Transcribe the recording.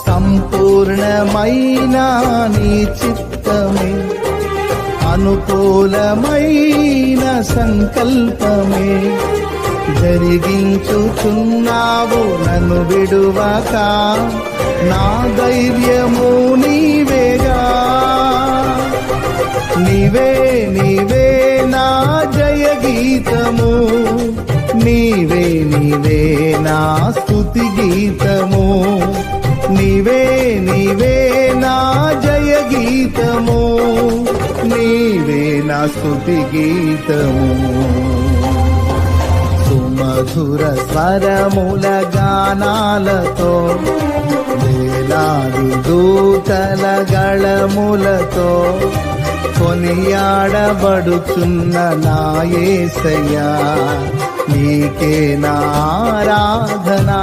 సంపూర్ణమైన నీ చిత్తమే, అనుకూలమైన సంకల్పమే జరిగించుచున్నావు నన్ను విడువక. నా ధైర్యము నీవేగా, నీవే నీవే నా జయ గీతము, నీవే నీవే నా స్తుతి గీతము, నీవే నీవే నా జయ గీతము, నీవే నా స్తుతి గీతము. సుమధుర స్వరముల గానాలతో, వేలాది దూతల గళములతో కొనియాడబడుచున్న నా యేసయ్యా, నీకే నా ఆరాధనా.